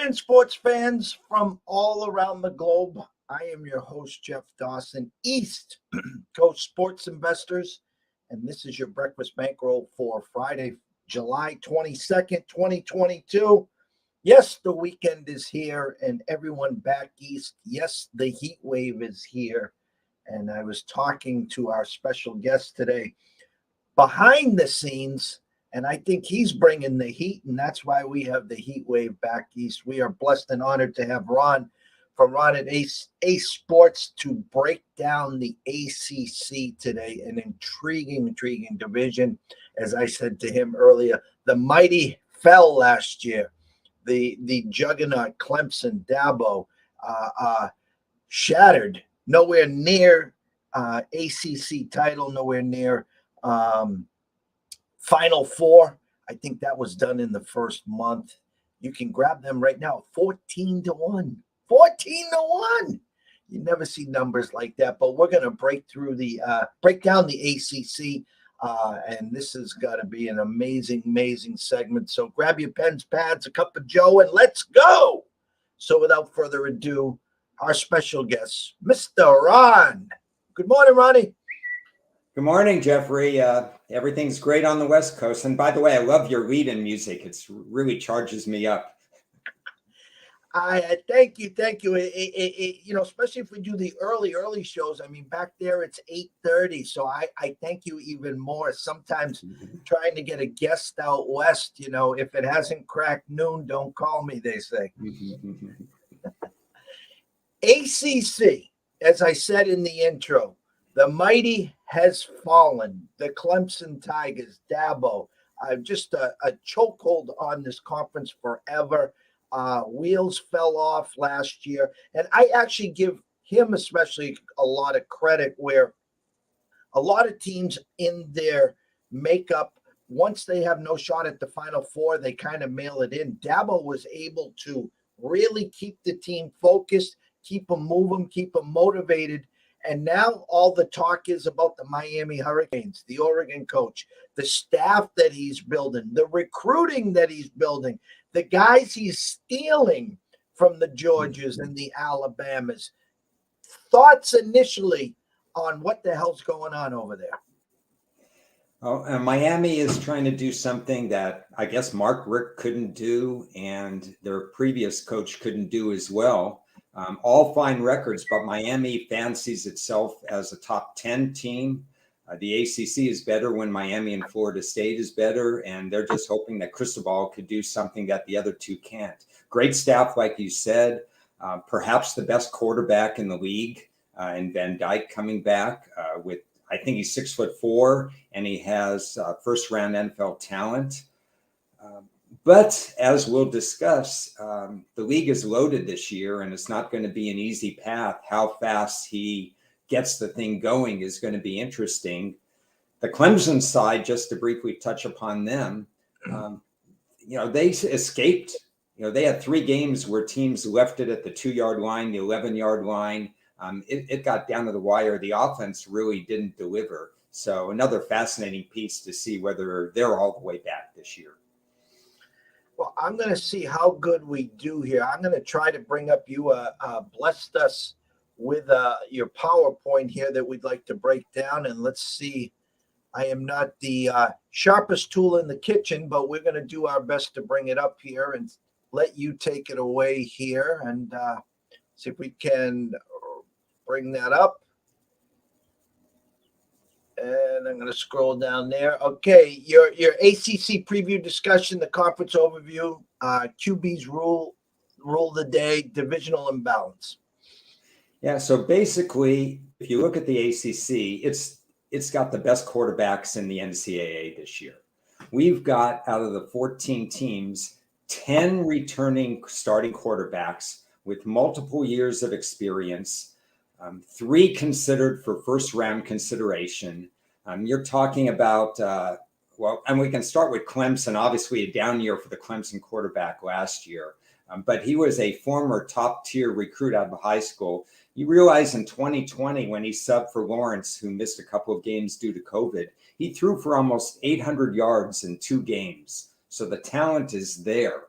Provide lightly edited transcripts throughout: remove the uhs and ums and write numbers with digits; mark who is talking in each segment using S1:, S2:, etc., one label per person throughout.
S1: morning, sports fans from all around the globe. I am your host, Jeff Dawson, East Coast Sports Investors, and this is your breakfast bankroll for Friday, July 22nd, 2022. Yes, the weekend is here and everyone back east. Yes, the heat wave is here. And I was talking to our special guest today behind the scenes, and I think he's bringing the heat, and that's why we have the heat wave back east. We are blessed and honored to have Ron at Ace Sports to break down the ACC today, an intriguing division. As I said to him earlier, the mighty fell last year. The juggernaut Clemson, Dabo, shattered. Nowhere near ACC title, nowhere near Final Four. I think that was done in the first month. You can grab them right now, 14-1. 14-1. You never see numbers like that, but we're going to break down the ACC, and this has got to be an amazing segment. So grab your pens, pads, a cup of Joe, and let's go. So without further ado, our special guest, Mr. Ron. Good morning, Ronnie.
S2: Good morning, Jeffrey. Everything's great on the West Coast. And by the way, I love your lead-in music. It's really charges me up.
S1: Thank you. Especially if we do the early shows. I mean, back there it's 8:30, so I thank you even more. Sometimes trying to get a guest out west, if it hasn't cracked noon, don't call me, they say. ACC, as I said in the intro, the mighty has fallen. The Clemson Tigers, Dabo, just a chokehold on this conference forever. Wheels fell off last year. And I actually give him especially a lot of credit, where a lot of teams in their makeup, once they have no shot at the Final Four, they kind of mail it in. Dabo was able to really keep the team focused, keep them moving, keep them motivated. And now all the talk is about the Miami Hurricanes, the Oregon coach, the staff that he's building, the recruiting that he's building, the guys he's stealing from the Georgias and the Alabamas. Thoughts initially on what the hell's going on over there?
S2: Oh, and Miami is trying to do something that I guess Mark Richt couldn't do, and their previous coach couldn't do as well. All fine records, but Miami fancies itself as a top 10 team. The ACC is better when Miami and Florida State is better, and they're just hoping that Cristobal could do something that the other two can't. Great staff, like you said, perhaps the best quarterback in the league, and Van Dyke coming back with, I think he's 6'4", and he has first-round NFL talent. But as we'll discuss, the league is loaded this year, and it's not going to be an easy path. How fast he gets the thing going is going to be interesting. The Clemson side, just to briefly touch upon them, they escaped. They had 3 games where teams left it at the 2-yard line, the 11-yard line. It got down to the wire. The offense really didn't deliver. So another fascinating piece to see whether they're all the way back this year.
S1: Well, I'm going to see how good we do here. I'm going to try to bring up you blessed us with your PowerPoint here that we'd like to break down. And let's see. I am not the sharpest tool in the kitchen, but we're going to do our best to bring it up here and let you take it away here and see if we can bring that up. And I'm going to scroll down there. Okay, your ACC preview discussion, the conference overview, QB's rule the day, divisional imbalance.
S2: Yeah, so basically, if you look at the ACC, it's got the best quarterbacks in the NCAA this year. We've got, out of the 14 teams, 10 returning starting quarterbacks with multiple years of experience. 3 considered for first-round consideration. You're talking about, and we can start with Clemson, obviously a down year for the Clemson quarterback last year. But he was a former top-tier recruit out of high school. You realize in 2020, when he subbed for Lawrence, who missed a couple of games due to COVID, he threw for almost 800 yards in 2 games. So the talent is there.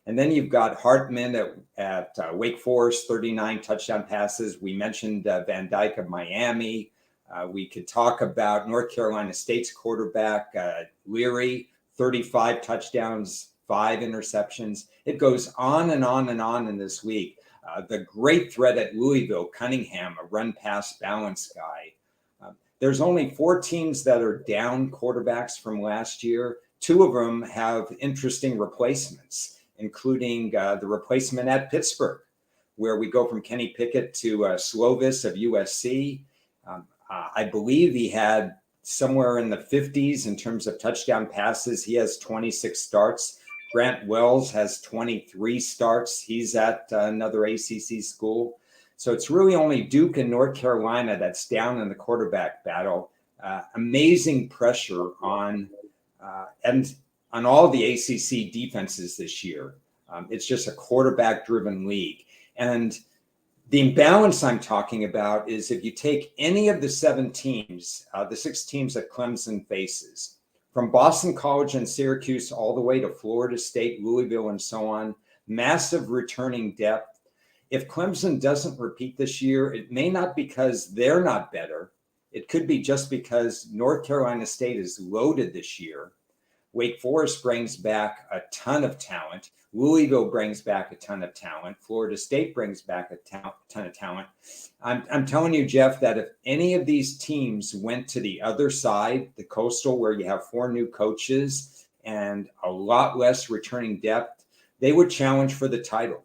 S2: And then you've got Hartman at Wake Forest, 39 touchdown passes. We mentioned Van Dyke of Miami. We could talk about North Carolina State's quarterback, Leary, 35 touchdowns, 5 interceptions. It goes on and on and on in this week. The great threat at Louisville, Cunningham, a run-pass balance guy. There's only 4 teams that are down quarterbacks from last year. 2 of them have interesting replacements, including the replacement at Pittsburgh, where we go from Kenny Pickett to Slovis of USC. I believe he had somewhere in the 50s in terms of touchdown passes. He has 26 starts. Grant Wells has 23 starts. He's at another ACC school. So it's really only Duke and North Carolina that's down in the quarterback battle. Amazing pressure on all the ACC defenses this year. It's just a quarterback-driven league. And the imbalance I'm talking about is if you take any of the 7 teams, the 6 teams that Clemson faces, from Boston College and Syracuse all the way to Florida State, Louisville, and so on, massive returning depth. If Clemson doesn't repeat this year, it may not because they're not better. It could be just because North Carolina State is loaded this year. Wake Forest brings back a ton of talent. Louisville brings back a ton of talent. Florida State brings back a ton of talent. I'm telling you, Jeff, that if any of these teams went to the other side, the Coastal, where you have 4 new coaches and a lot less returning depth, they would challenge for the title.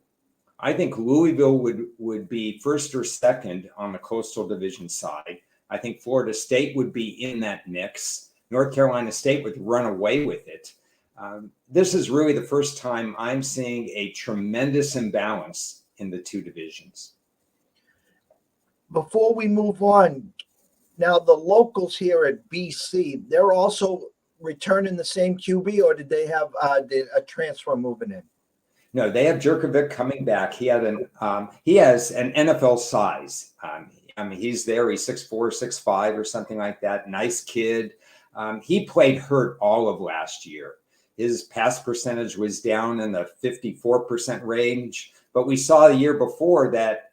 S2: I think Louisville would be first or second on the Coastal Division side. I think Florida State would be in that mix. North Carolina State would run away with it. This is really the first time I'm seeing a tremendous imbalance in the 2 divisions.
S1: Before we move on, now the locals here at BC, they're also returning the same QB, or did they have a transfer moving in?
S2: No, they have Jerkovic coming back. He has an NFL size. He's there. He's 6'4", 6'5", or something like that. Nice kid. He played hurt all of last year. His pass percentage was down in the 54% range. But we saw the year before that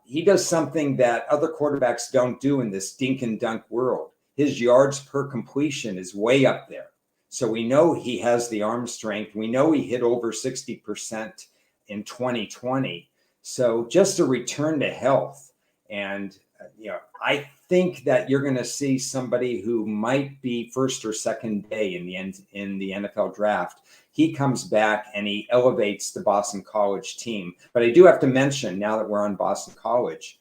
S2: he does something that other quarterbacks don't do in this dink and dunk world. His yards per completion is way up there. So we know he has the arm strength. We know he hit over 60% in 2020. So just a return to health. And, I think that you're going to see somebody who might be first or second day in the NFL draft. He comes back and he elevates the Boston College team. But I do have to mention, now that we're on Boston College,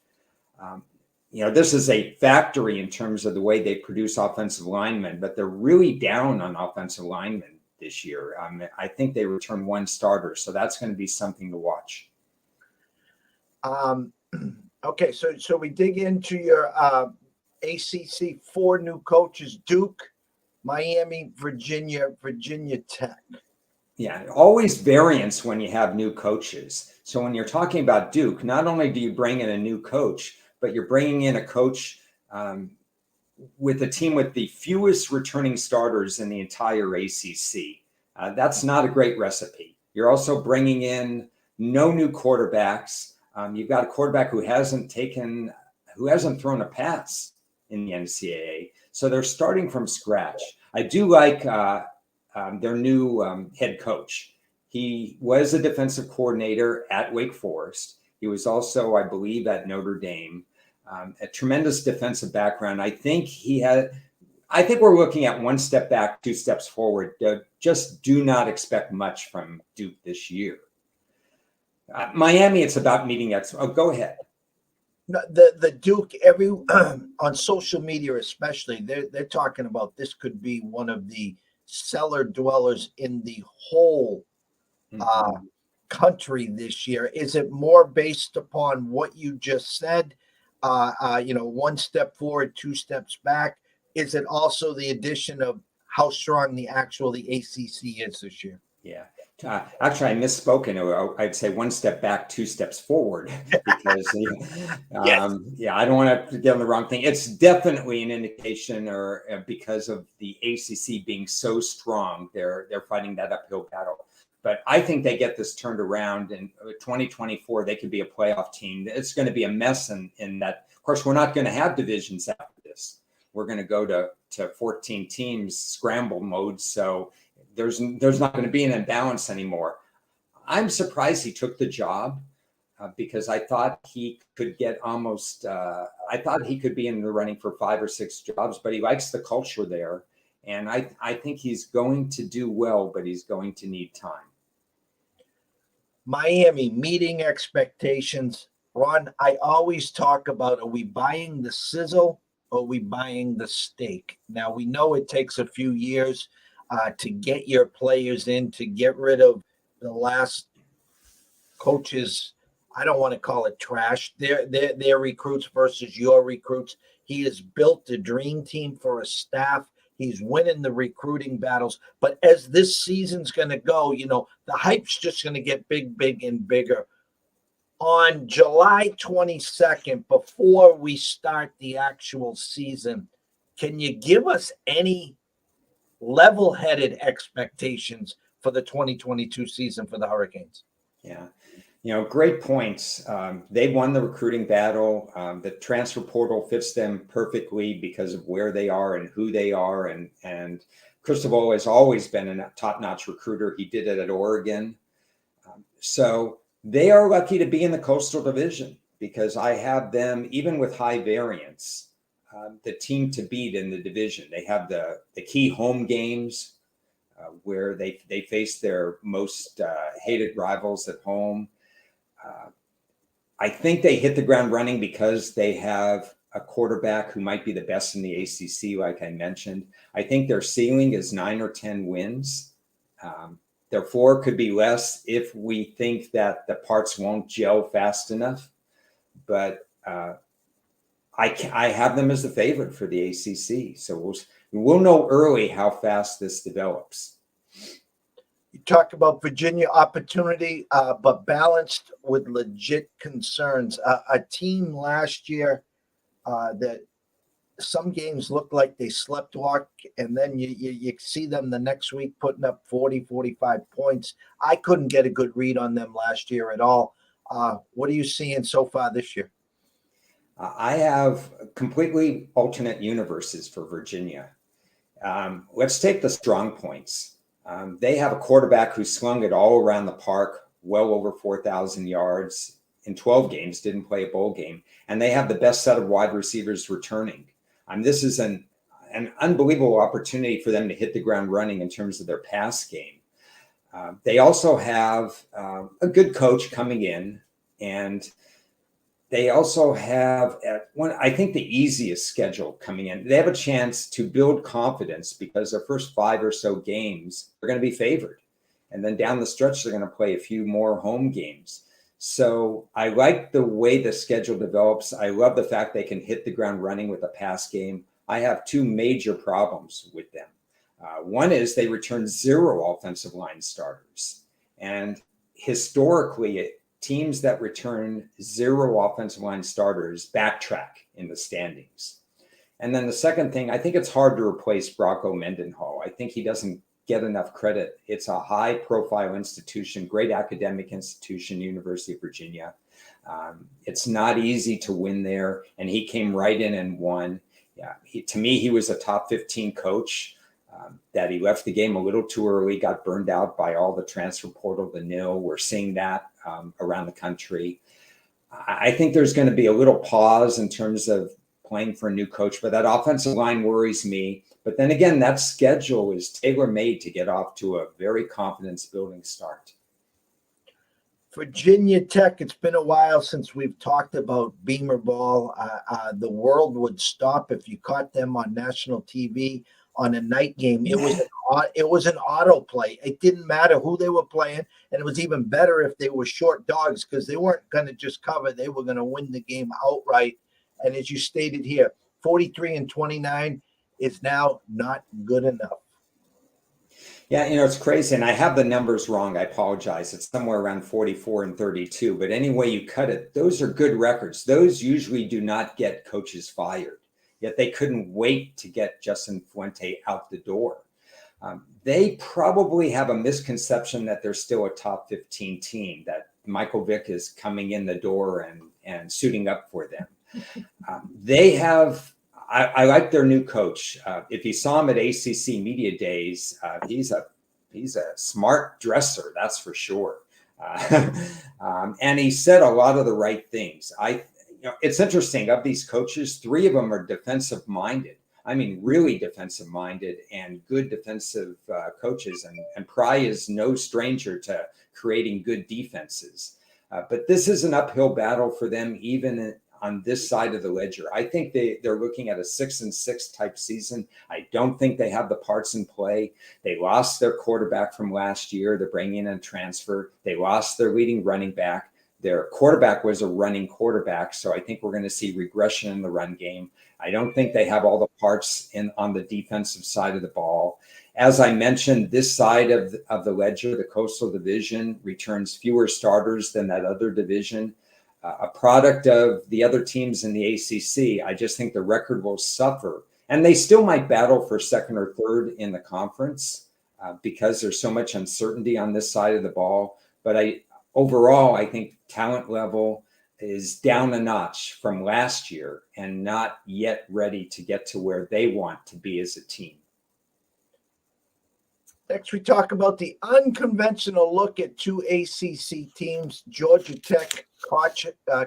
S2: this is a factory in terms of the way they produce offensive linemen, but they're really down on offensive linemen this year. I think they return 1 starter, so that's going to be something to watch.
S1: Okay, so we dig into your ACC 4 new coaches: Duke, Miami, Virginia Tech.
S2: Yeah, always variance when you have new coaches. So when you're talking about Duke, not only do you bring in a new coach, but you're bringing in a coach with a team with the fewest returning starters in the entire ACC. That's not a great recipe. You're also bringing in no new quarterbacks. You've got a quarterback who hasn't thrown a pass in the NCAA. So they're starting from scratch. I do like their new head coach. He was a defensive coordinator at Wake Forest. He was also, I believe, at Notre Dame. A tremendous defensive background. I think we're looking at 1 step back, 2 steps forward. Just do not expect much from Duke this year. Miami, it's about meeting at. Oh, go ahead.
S1: No, the Duke, on social media especially, they're talking about this could be one of the cellar dwellers in the whole country this year. Is it more based upon what you just said? 1 step forward, 2 steps back. Is it also the addition of how strong the ACC is this year?
S2: Yeah. Actually, I misspoke. I'd say 1 step back, 2 steps forward, because I don't want to get on the wrong thing. It's definitely an indication, or because of the ACC being so strong, they're fighting that uphill battle. But I think they get this turned around in 2024. They could be a playoff team. It's going to be a mess in that. Of course, we're not going to have divisions after this. We're going to go to 14 teams scramble mode. So there's not going to be an imbalance anymore. I'm surprised he took the job because I thought he could get almost. I thought he could be in the running for 5 or 6 jobs, but he likes the culture there, and I think he's going to do well, but he's going to need time.
S1: Miami meeting expectations. Ron, I always talk about, are we buying the sizzle or are we buying the steak? Now, we know it takes a few years to get your players in, to get rid of the last coaches. I don't want to call it trash. Their recruits versus your recruits. He has built a dream team for a staff. He's winning the recruiting battles. But as this season's going to go, the hype's just going to get big and bigger. On July 22nd, before we start the actual season, can you give us any level-headed expectations for the 2022 season for the Hurricanes?
S2: Yeah. Great points. They won the recruiting battle. The transfer portal fits them perfectly because of where they are and who they are. And Cristobal has always been a top-notch recruiter. He did it at Oregon. So they are lucky to be in the Coastal Division because I have them, even with high variance, the team to beat in the division. They have the key home games where they face their most hated rivals at home. I think they hit the ground running because they have a quarterback who might be the best in the ACC, like I mentioned. I think their ceiling is 9 or 10 wins. Their floor could be less if we think that the parts won't gel fast enough. But I have them as the favorite for the ACC. So we'll know early how fast this develops.
S1: You talk about Virginia opportunity, but balanced with legit concerns. A team last year that some games looked like they sleptwalk, and then you see them the next week putting up 40, 45 points. I couldn't get a good read on them last year at all. What are you seeing so far this year?
S2: I have completely alternate universes for Virginia. Let's take the strong points. They have a quarterback who swung it all around the park, well over 4,000 yards in 12 games, didn't play a bowl game. And they have the best set of wide receivers returning. This is an unbelievable opportunity for them to hit the ground running in terms of their pass game. They also have a good coach coming in, and they also have, I think, the easiest schedule coming in. They have a chance to build confidence because their first 5 or so games are going to be favored. And then down the stretch, they're going to play a few more home games. So I like the way the schedule develops. I love the fact they can hit the ground running with a pass game. I have 2 major problems with them. One is they return 0 offensive line starters. And historically, teams that return 0 offensive line starters backtrack in the standings. And then the second thing, I think it's hard to replace Bronco Mendenhall. I think he doesn't get enough credit. It's a high profile institution, great academic institution, University of Virginia. It's not easy to win there. And he came right in and won. Yeah, to me, he was a top 15 coach. That he left the game a little too early, got burned out by all the transfer portal, the nil. We're seeing that around the country. I think there's going to be a little pause in terms of playing for a new coach, but that offensive line worries me. But then again, that schedule is tailor-made to get off to a very confidence-building start.
S1: Virginia Tech, it's been a while since we've talked about Beamer ball. The world would stop if you caught them on national TV on a night game. It was an autoplay. It didn't matter who they were playing, and it was even better if they were short dogs because they weren't going to just cover. They were going to win the game outright. And as you stated here, 43-29 is now not good enough.
S2: Yeah, it's crazy. And I have the numbers wrong. I apologize. It's somewhere around 44-32. But any way you cut it, those are good records. Those usually do not get coaches fired. Yet they couldn't wait to get Justin Fuente out the door. They probably have a misconception that they're still a top 15 team, that Michael Vick is coming in the door and suiting up for them. I like their new coach. If you saw him at ACC Media Days, he's a smart dresser, that's for sure. And he said a lot of the right things. It's interesting. Of these coaches, 3 of them are defensive minded. I mean, really defensive minded and good defensive coaches. And Pry is no stranger to creating good defenses. But this is an uphill battle for them, even on this side of the ledger. I think they're looking at a 6-6 type season. I don't think they have the parts in play. They lost their quarterback from last year. They're bringing in a transfer. They lost their leading running back. Their quarterback was a running quarterback, so I think we're going to see regression in the run game. I don't think they have all the parts on the defensive side of the ball. As I mentioned, this side of the ledger, the Coastal Division, returns fewer starters than that other division. A product of the other teams in the ACC, I just think the record will suffer. And they still might battle for second or third in the conference because there's so much uncertainty on this side of the ball. But overall, I think talent level is down a notch from last year and not yet ready to get to where they want to be as a team.
S1: Next, we talk about the unconventional look at 2 ACC teams. Georgia Tech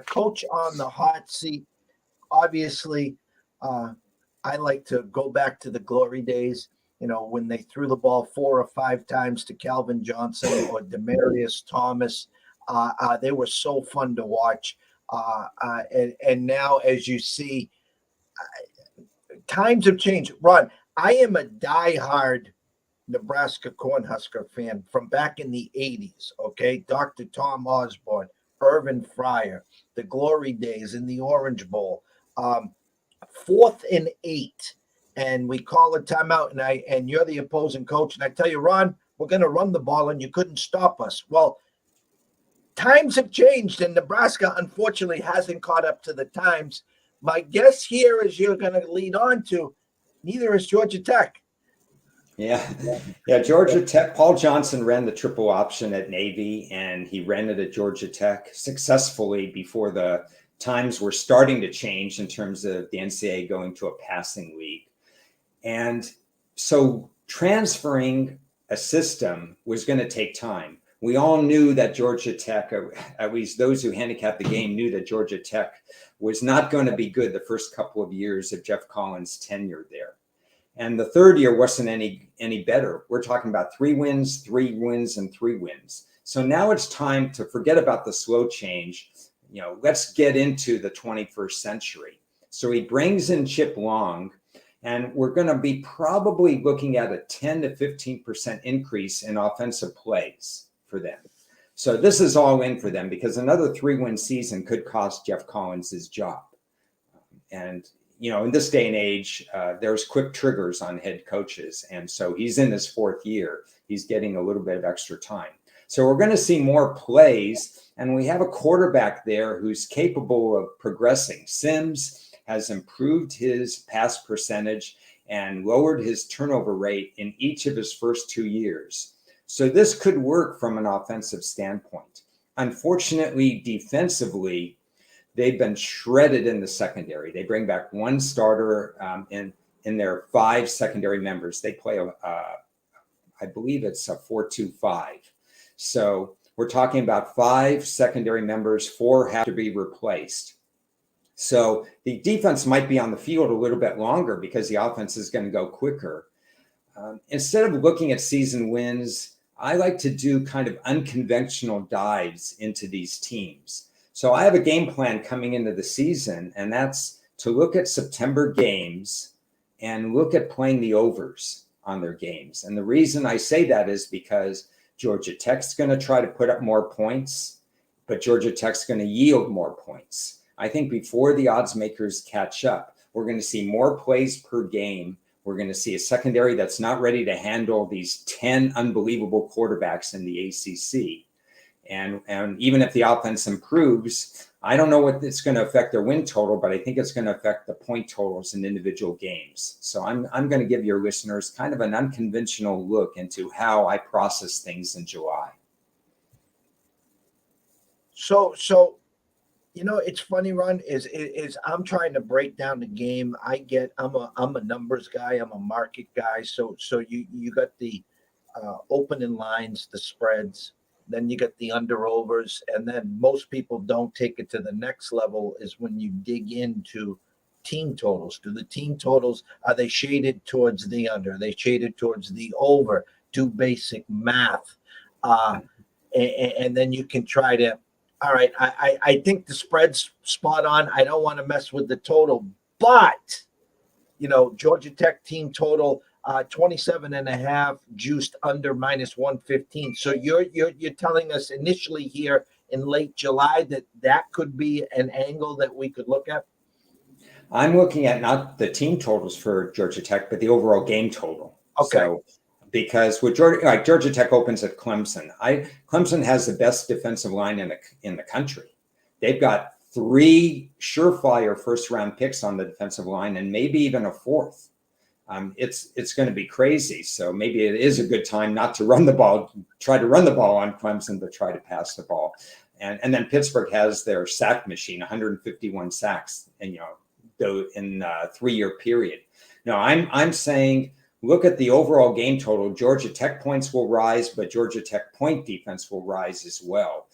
S1: coach on the hot seat. Obviously, I like to go back to the glory days, when they threw the ball 4 or 5 times to Calvin Johnson or Demarius Thomas. They were so fun to watch. And now, as you see, times have changed. Ron, I am a diehard Nebraska Cornhusker fan from back in the 80s, okay? Dr. Tom Osborne, Irvin Fryer, the glory days in the Orange Bowl. 4th and 8, and we call a timeout, and you're the opposing coach, and I tell you, Ron, we're going to run the ball, and you couldn't stop us. Well, times have changed, and Nebraska, unfortunately, hasn't caught up to the times. My guess here is you're going to lead on to, neither is Georgia Tech.
S2: Yeah, Georgia Tech. Paul Johnson ran the triple option at Navy, and he ran it at Georgia Tech successfully before the times were starting to change in terms of the NCAA going to a passing league. And so transferring a system was going to take time. We all knew that Georgia Tech, at least those who handicapped the game, knew that Georgia Tech was not going to be good the first couple of years of Jeff Collins' tenure there. And the third year wasn't any better. We're talking about 3 wins, 3 wins, and 3 wins. So now it's time to forget about the slow change. Let's get into the 21st century. So he brings in Chip Long, and we're going to be probably looking at a 10 to 15% increase in offensive plays for them. So this is all in for them because another 3-win season could cost Jeff Collins his job. And in this day and age, there's quick triggers on head coaches. And so he's in his 4th year. He's getting a little bit of extra time. So we're going to see more plays. And we have a quarterback there who's capable of progressing. Sims has improved his pass percentage and lowered his turnover rate in each of his first 2 years. So this could work from an offensive standpoint. Unfortunately, defensively, they've been shredded in the secondary. They bring back 1 starter in their 5 secondary members. They play, I believe it's a 4-2-5. So we're talking about 5 secondary members, 4 have to be replaced. So the defense might be on the field a little bit longer because the offense is going to go quicker. Instead of looking at season wins, I like to do kind of unconventional dives into these teams. So I have a game plan coming into the season, and that's to look at September games and look at playing the overs on their games. And the reason I say that is because Georgia Tech's going to try to put up more points, but Georgia Tech's going to yield more points. I think before the odds makers catch up, we're going to see more plays per game. We're going to see a secondary that's not ready to handle these 10 unbelievable quarterbacks in the ACC. And even if the offense improves, I don't know what it's going to affect their win total, but I think it's going to affect the point totals in individual games. So I'm going to give your listeners kind of an unconventional look into how I process things in July.
S1: So it's funny, Ron, is I'm trying to break down the game. I'm a numbers guy, I'm a market guy. So you got the opening lines, the spreads, then you got the under overs, and then most people don't take it to the next level is when you dig into team totals. Do the team totals, are they shaded towards the under? Are they shaded towards the over? Do basic math. Uh, and then you can try to, all right, I think the spread's spot on. I don't want to mess with the total, but Georgia Tech team total 27 and a half, juiced under minus 115. So you're telling us initially here in late July that could be an angle that we could look at?
S2: I'm looking at not the team totals for Georgia Tech, but the overall game total.
S1: Okay.
S2: So because with Georgia Tech opens at Clemson, Clemson has the best defensive line in the country. They've got 3 surefire first round picks on the defensive line, and maybe even a 4th. It's going to be crazy. So maybe it is a good time not to run the ball, try to run the ball on Clemson, but try to pass the ball. And then Pittsburgh has their sack machine, 151 sacks, and in a 3-year period. No, I'm saying look at the overall game total. Georgia Tech points will rise, but Georgia Tech point defense will rise as well.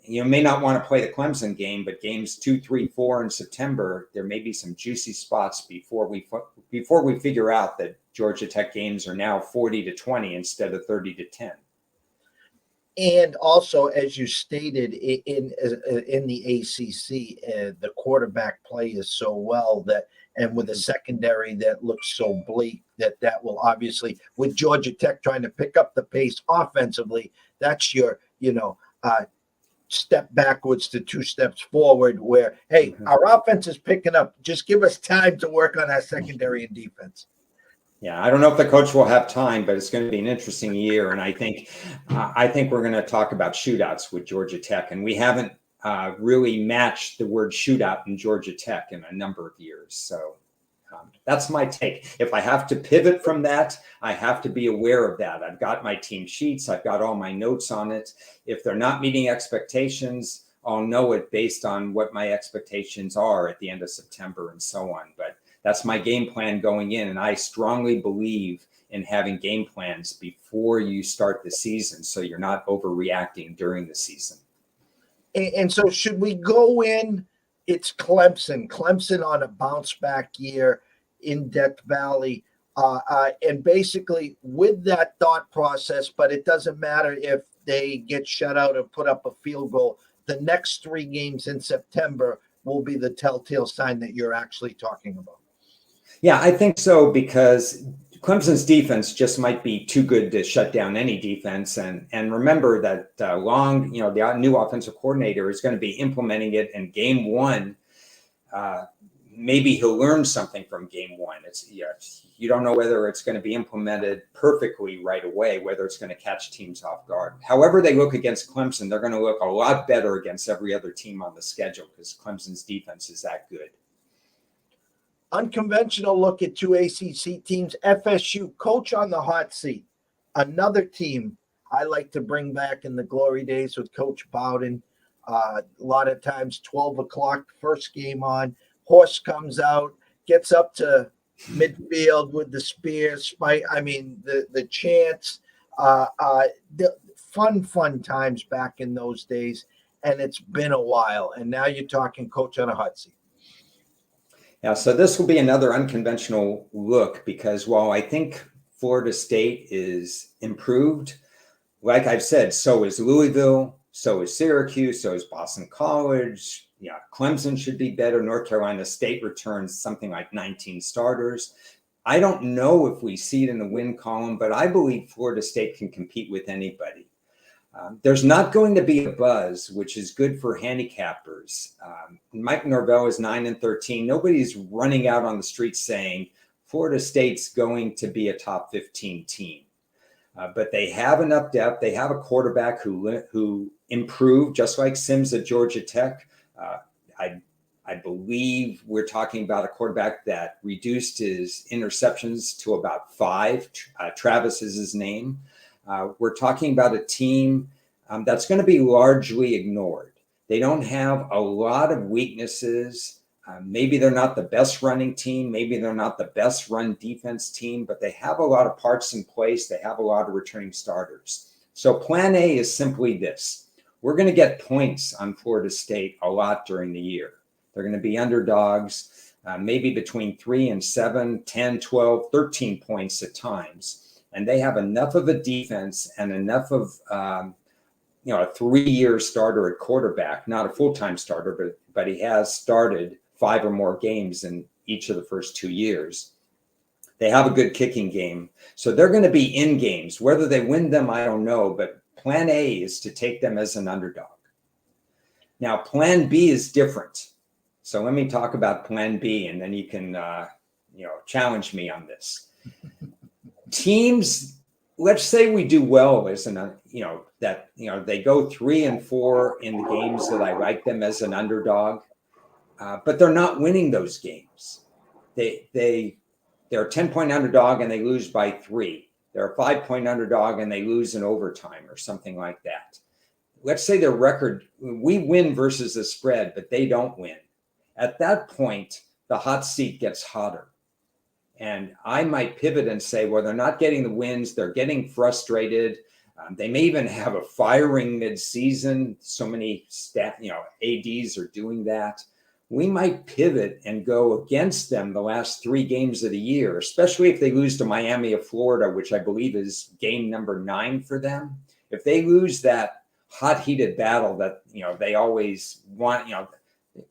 S2: You may not want to play the Clemson game, but games 2, 3, 4 in September, there may be some juicy spots before we figure out that Georgia Tech games are now 40-20 instead of 30-10.
S1: And also, as you stated in the ACC, the quarterback play is so well and with a secondary that looks so bleak that will obviously, with Georgia Tech trying to pick up the pace offensively, that's your step backwards to 2 steps forward. Where our offense is picking up. Just give us time to work on our secondary and defense.
S2: Yeah, I don't know if the coach will have time, but it's going to be an interesting year. And I think we're going to talk about shootouts with Georgia Tech. And we haven't really matched the word shootout in Georgia Tech in a number of years. So that's my take. If I have to pivot from that, I have to be aware of that. I've got my team sheets. I've got all my notes on it. If they're not meeting expectations, I'll know it based on what my expectations are at the end of September and so on. But that's my game plan going in. And I strongly believe in having game plans before you start the season, so you're not overreacting during the season.
S1: And so should we go in? It's Clemson on a bounce back year in Death Valley. And basically with that thought process, but it doesn't matter if they get shut out or put up a field goal. The next 3 games in September will be the telltale sign that you're actually talking about.
S2: Yeah, I think so, because Clemson's defense just might be too good to shut down any defense. And remember that the new offensive coordinator is going to be implementing it in game 1. Maybe he'll learn something from game 1. You don't know whether it's going to be implemented perfectly right away, whether it's going to catch teams off guard. However they look against Clemson, they're going to look a lot better against every other team on the schedule because Clemson's defense is that good.
S1: Unconventional look at 2 ACC teams. FSU, coach on the hot seat. Another team I like to bring back in the glory days with Coach Bowden. A lot of times 12 o'clock, first game on. Horse comes out, gets up to midfield with the spear, the chants. The fun times back in those days. And it's been a while. And now you're talking coach on a hot seat.
S2: Yeah, so this will be another unconventional look, because while I think Florida State is improved, like I've said, so is Louisville, so is Syracuse, so is Boston College. Yeah, Clemson should be better. North Carolina State returns something like 19 starters. I don't know if we see it in the win column, but I believe Florida State can compete with anybody. There's not going to be a buzz, which is good for handicappers. Mike Norvell is 9-13. Nobody's running out on the street saying Florida State's going to be a top 15 team. But they have enough depth. They have a quarterback who improved, just like Sims at Georgia Tech. I I believe we're talking about a quarterback that reduced his interceptions to about 5. Travis is his name. We're talking about a team that's going to be largely ignored. They don't have a lot of weaknesses. Maybe they're not the best running team. Maybe they're not the best run defense team, but they have a lot of parts in place. They have a lot of returning starters. So plan A is simply this. We're going to get points on Florida State a lot during the year. They're going to be underdogs, maybe between 3 and 7, 10, 12, 13 points at times. And they have enough of a defense and enough of a 3-year starter at quarterback, not a full-time starter, but he has started 5 or more games in each of the first 2 years. They have a good kicking game. So they're going to be in games. Whether they win them, I don't know, but plan A is to take them as an underdog. Now, plan B is different. So let me talk about plan B, and then you can, challenge me on this. Teams, let's say we do well as they go 3 and 4 in the games that I like them as an underdog, but they're not winning those games. They're a 10-point underdog and they lose by 3. They're a 5-point underdog and they lose in overtime or something like that. Let's say their record, we win versus the spread, but they don't win. At that point, the hot seat gets hotter. And I might pivot and say, well, they're not getting the wins. They're getting frustrated. They may even have a firing mid-season. So many ADs are doing that. We might pivot and go against them the last 3 games of the year, especially if they lose to Miami of Florida, which I believe is game number 9 for them. If they lose that hot, heated battle that, they always want,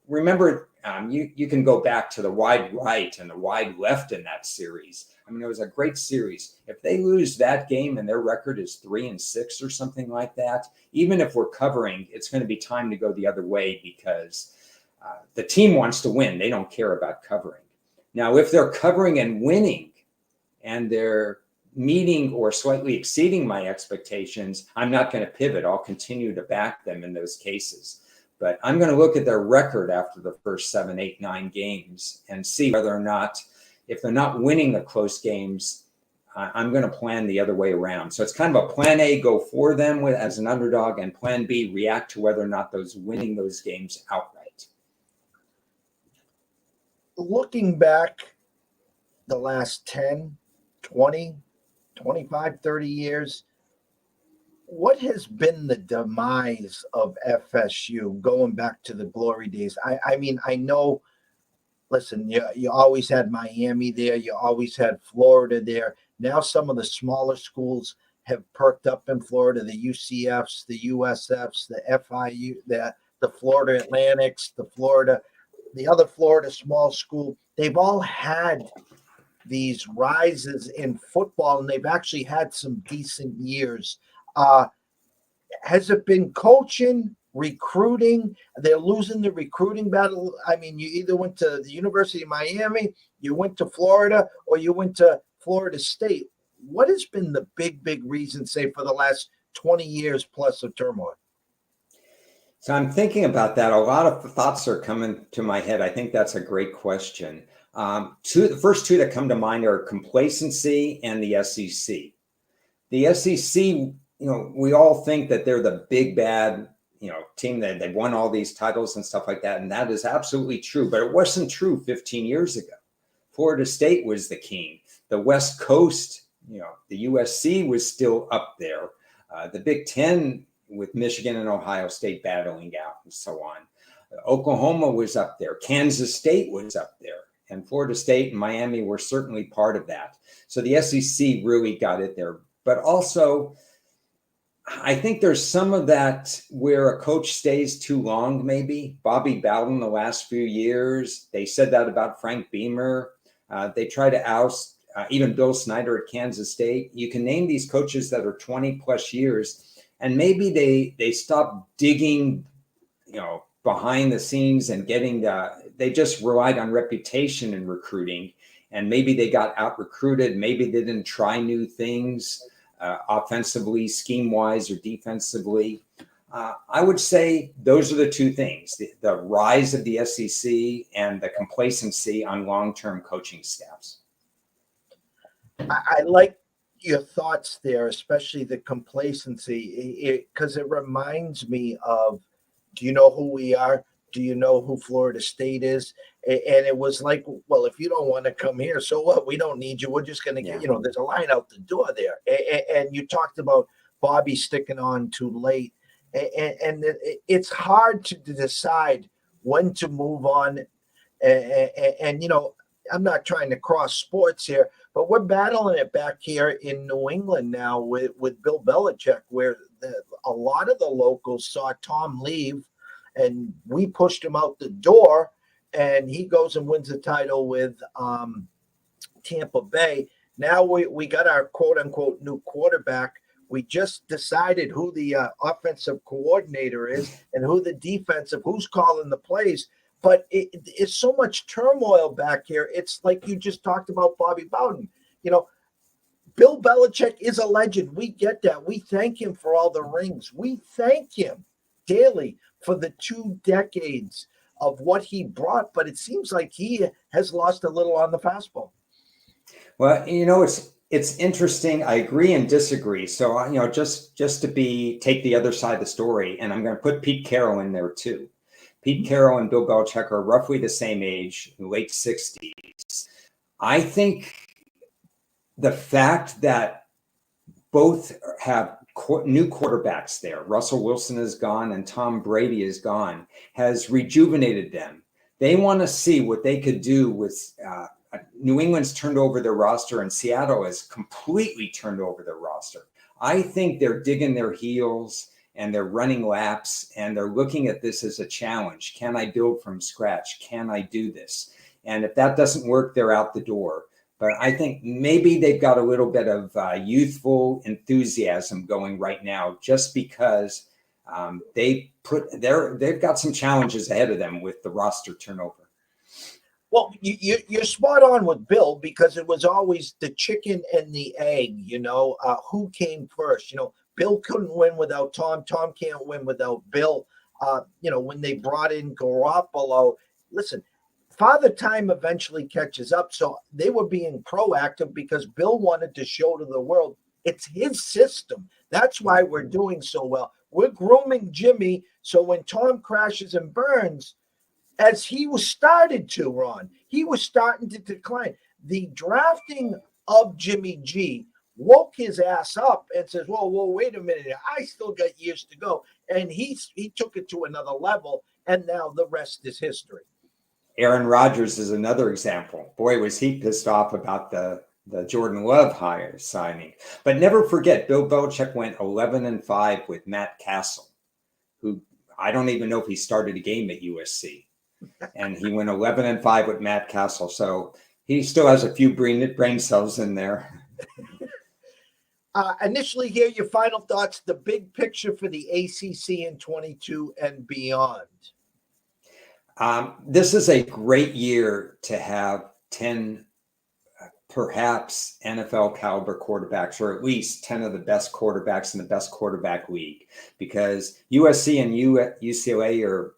S2: remember, you can go back to the wide right and the wide left in that series. I mean, it was a great series. If they lose that game and their record is 3 and 6 or something like that, even if we're covering, it's going to be time to go the other way because the team wants to win. They don't care about covering. Now, if they're covering and winning and they're meeting or slightly exceeding my expectations, I'm not going to pivot. I'll continue to back them in those cases. But I'm going to look at their record after the first 7, 8, 9 games and see whether or not, if they're not winning the close games, I'm going to plan the other way around. So it's kind of a plan A, go for them as an underdog, and plan B, react to whether or not winning those games outright.
S1: Looking back the last 10, 20, 25, 30 years, what has been the demise of FSU going back to the glory days? I mean, I know, listen, you always had Miami there. You always had Florida there. Now some of the smaller schools have perked up in Florida, the UCFs, the USFs, the FIU, the Florida Atlantics, the other Florida small school. They've all had these rises in football, and they've actually had some decent years. Has it been coaching, recruiting? They're losing the recruiting battle. I mean, you either went to the University of Miami, you went to Florida, or you went to Florida State. What has been the big reason, say, for the last 20 years plus of turmoil?
S2: So I'm thinking about that. A lot of thoughts are coming to my head. I think that's a great question. The first 2 that come to mind are complacency and the SEC. The SEC, we all think that they're the big bad, team that they won all these titles and stuff like that. And that is absolutely true, but it wasn't true 15 years ago. Florida State was the king. The West Coast, the USC was still up there. The Big Ten with Michigan and Ohio State battling out and so on. Oklahoma was up there. Kansas State was up there. And Florida State and Miami were certainly part of that. So the SEC really got it there. But also, I think there's some of that where a coach stays too long, maybe. Bobby Bowden the last few years, they said that about Frank Beamer. They try to oust even Bill Snyder at Kansas State. You can name these coaches that are 20 plus years, and maybe they stop digging, behind the scenes and they just relied on reputation and recruiting. And maybe they got out recruited. Maybe they didn't try new things offensively, scheme wise, or defensively. I would say those are the two things, the rise of the SEC and the complacency on long-term coaching staffs.
S1: I like your thoughts there, especially the complacency, because it reminds me of, do you know who we are? Do you know who Florida State is? And it was like, well, if you don't want to come here, so what? We don't need you. We're just going to get, there's a line out the door there. And you talked about Bobby sticking on too late. And it's hard to decide when to move on. And I'm not trying to cross sports here, but we're battling it back here in New England now with Bill Belichick, where a lot of the locals saw Tom leave, and we pushed him out the door, and he goes and wins the title with Tampa Bay. Now we got our quote unquote new quarterback. We just decided who the offensive coordinator is and who the defensive, who's calling the plays. But it's so much turmoil back here. It's like you just talked about Bobby Bowden. Bill Belichick is a legend. We get that. We thank him for all the rings. We thank him daily for the 2 decades of what he brought. But it seems like he has lost a little on the fastball.
S2: Well, it's interesting. I agree and disagree. So, just to take the other side of the story, and I'm going to put Pete Carroll in there too. Pete Carroll and Bill Belichick are roughly the same age, late 60s. I think the fact that both have new quarterbacks there, Russell Wilson is gone and Tom Brady is gone, has rejuvenated them. They want to see what they could do with New England's turned over their roster and Seattle has completely turned over their roster. I think they're digging their heels and they're running laps and they're looking at this as a challenge. Can I build from scratch? Can I do this? And if that doesn't work, they're out the door. But I think maybe they've got a little bit of youthful enthusiasm going right now, just because they've got some challenges ahead of them with the roster turnover.
S1: Well, you're spot on with Bill, because it was always the chicken and the egg, who came first. Bill couldn't win without Tom. Tom can't win without Bill. When they brought in Garoppolo, listen, Father Time eventually catches up. So they were being proactive because Bill wanted to show to the world it's his system. That's why we're doing so well. We're grooming Jimmy. So when Tom crashes and burns, as he was started to, Ron, he was starting to decline. The drafting of Jimmy G woke his ass up and says, whoa, wait a minute. I still got years to go. And he took it to another level. And now the rest is history.
S2: Aaron Rodgers is another example. Boy, was he pissed off about the Jordan Love signing. But never forget, Bill Belichick went 11-5 with Matt Castle, who I don't even know if he started a game at USC. And he went 11-5 with Matt Castle. So he still has a few brain cells in there.
S1: Initially, here, your final thoughts, the big picture for the ACC in 22 and beyond.
S2: This is a great year to have 10 perhaps NFL caliber quarterbacks, or at least 10 of the best quarterbacks in the best quarterback league, because USC and UCLA are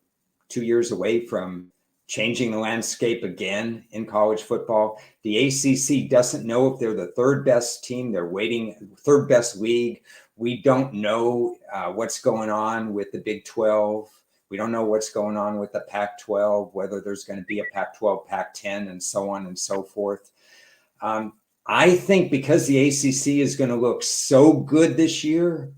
S2: 2 years away from changing the landscape again in college football. The ACC doesn't know if they're the third best team. They're waiting, third best league. We don't know what's going on with the Big 12. We don't know what's going on with the Pac-12, whether there's going to be a Pac-12, Pac-10, and so on and so forth. I think because the ACC is going to look so good this year,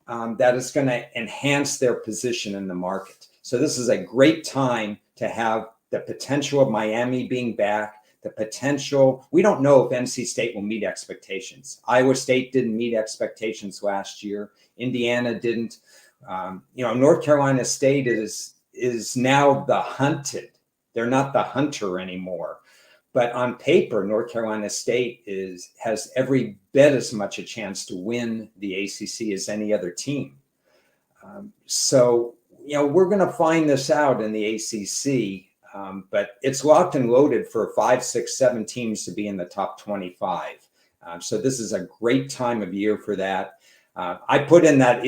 S2: that it's going to enhance their position in the market. So this is a great time to have the potential of Miami being back, the potential. We don't know if NC State will meet expectations. Iowa State didn't meet expectations last year. Indiana didn't. North Carolina State is now the hunted. They're not the hunter anymore. But on paper, North Carolina State has every bit as much a chance to win the ACC as any other team. So we're going to find this out in the ACC, but it's locked and loaded for 5, 6, 7 teams to be in the top 25. So this is a great time of year for that. I put in that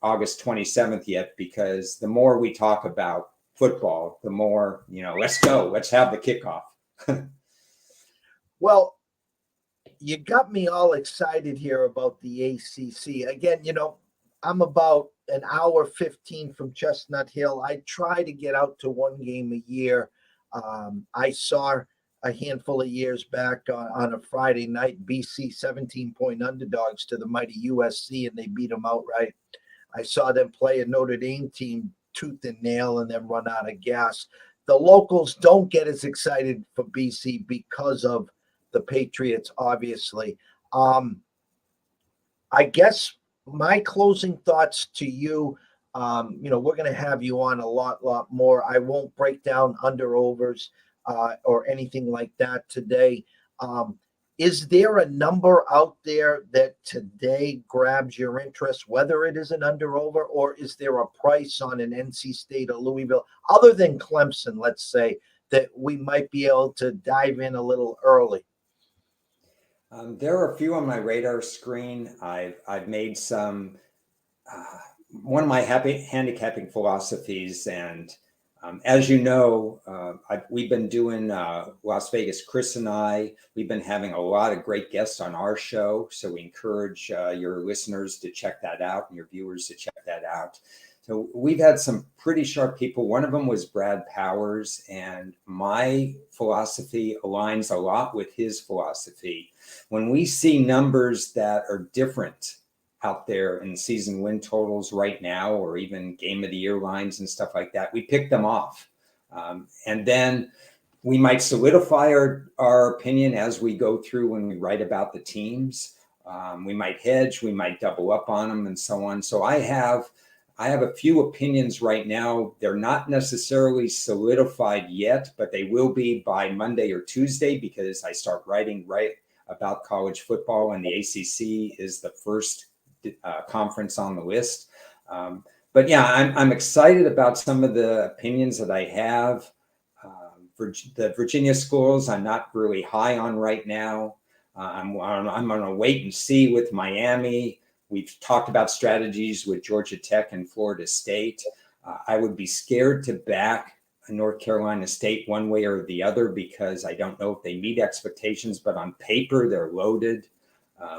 S2: August 27th yet, because the more we talk about football, the more, let's go, let's have the kickoff.
S1: Well, you got me all excited here about the ACC. Again, I'm about an hour 15 from Chestnut Hill. I try to get out to one game a year. I saw a handful of years back on a Friday night, BC 17-point underdogs to the mighty USC, and they beat them outright. I saw them play a Notre Dame team tooth and nail and then run out of gas. The locals don't get as excited for BC because of the Patriots, obviously. I guess my closing thoughts to you, we're going to have you on a lot more. I won't break down under-overs or anything like that today. Is there a number out there that today grabs your interest, whether it is an under-over, or is there a price on an NC State or Louisville, other than Clemson, let's say, that we might be able to dive in a little early?
S2: There are a few on my radar screen. I've made some, one of my handicapping philosophies, and as you know, we've been doing Las Vegas. Chris and we've been having a lot of great guests on our show. So we encourage your listeners to check that out and your viewers to check that out. So we've had some pretty sharp people. One of them was Brad Powers, and my philosophy aligns a lot with his philosophy. When we see numbers that are different out there in season win totals right now, or even game of the year lines and stuff like that, we pick them off. And then we might solidify our opinion as we go through when we write about the teams. We might hedge, we might double up on them, and so on. So I have a few opinions right now. They're not necessarily solidified yet, but they will be by Monday or Tuesday, because I start writing right about college football, and the ACC is the first conference on the list. But yeah, I'm excited about some of the opinions that I have. The Virginia schools, I'm not really high on right now. I'm going to wait and see with Miami. We've talked about strategies with Georgia Tech and Florida State. I would be scared to back North Carolina State one way or the other, because I don't know if they meet expectations, but on paper, they're loaded.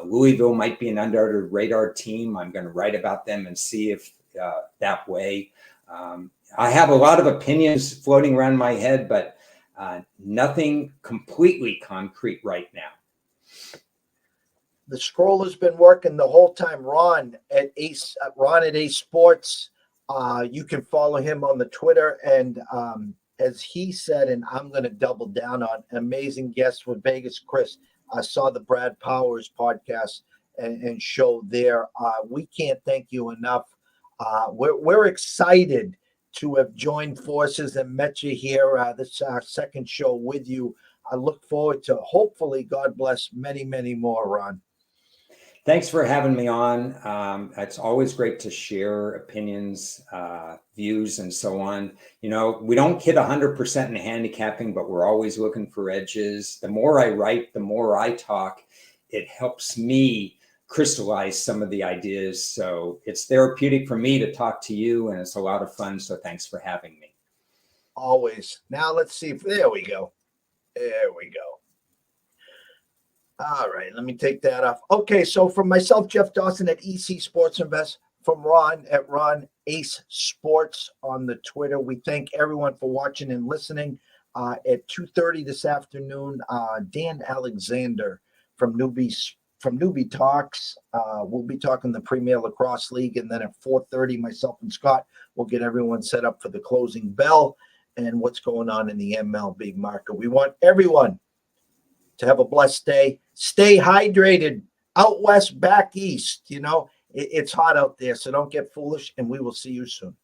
S2: Louisville might be an under radar team. I'm going to write about them and see if that way. I have a lot of opinions floating around my head, but nothing completely concrete right now.
S1: The scroll has been working the whole time. Ron at Ace Sports. You can follow him on the Twitter. And as he said, and I'm going to double down on, amazing guest with Vegas Chris. I saw the Brad Powers podcast and show there. We can't thank you enough. We're excited to have joined forces and met you here. This is our second show with you. I look forward to, hopefully, God bless, many, many more, Ron.
S2: Thanks for having me on. It's always great to share opinions, views, and so on. We don't hit 100% in handicapping, but we're always looking for edges. The more I write, the more I talk, it helps me crystallize some of the ideas. So it's therapeutic for me to talk to you, and it's a lot of fun. So thanks for having me.
S1: Always. Now let's see if, there we go. There we go. All right, let me take that off. Okay, so from myself, Jeff Dawson at EC Sports Invest, from Ron at Ron Ace Sports on the Twitter. We thank everyone for watching and listening. At 2:30 this afternoon, Dan Alexander from Newbie Talks. We'll be talking the Premier Lacrosse League, and then at 4:30, myself and Scott will get everyone set up for the closing bell and what's going on in the MLB market. We want everyone to have a blessed day. Stay hydrated. Out west, back east. It's hot out there, so don't get foolish, and we will see you soon.